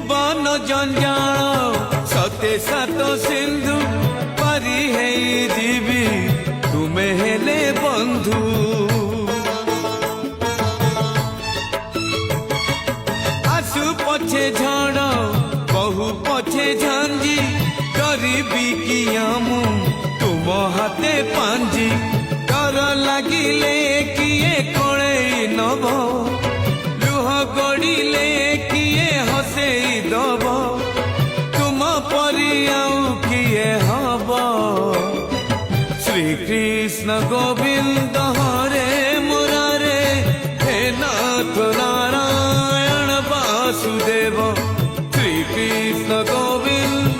जीवन जंजाल सते सात सिंधु पारी है जीवी तुमे हेले बंधु आसु पछे झड़ बहु पछे झांझी गरीबी किया मु तुम हाथे पांजी डर लागिले किए कणे नब लुह गड़िले किए हसेई दब तुम परी आउ किए हब श्री कृष्ण गोविंद हरे मुरारे हे नाथ नारायण वासुदेव श्री कृष्ण गोविंद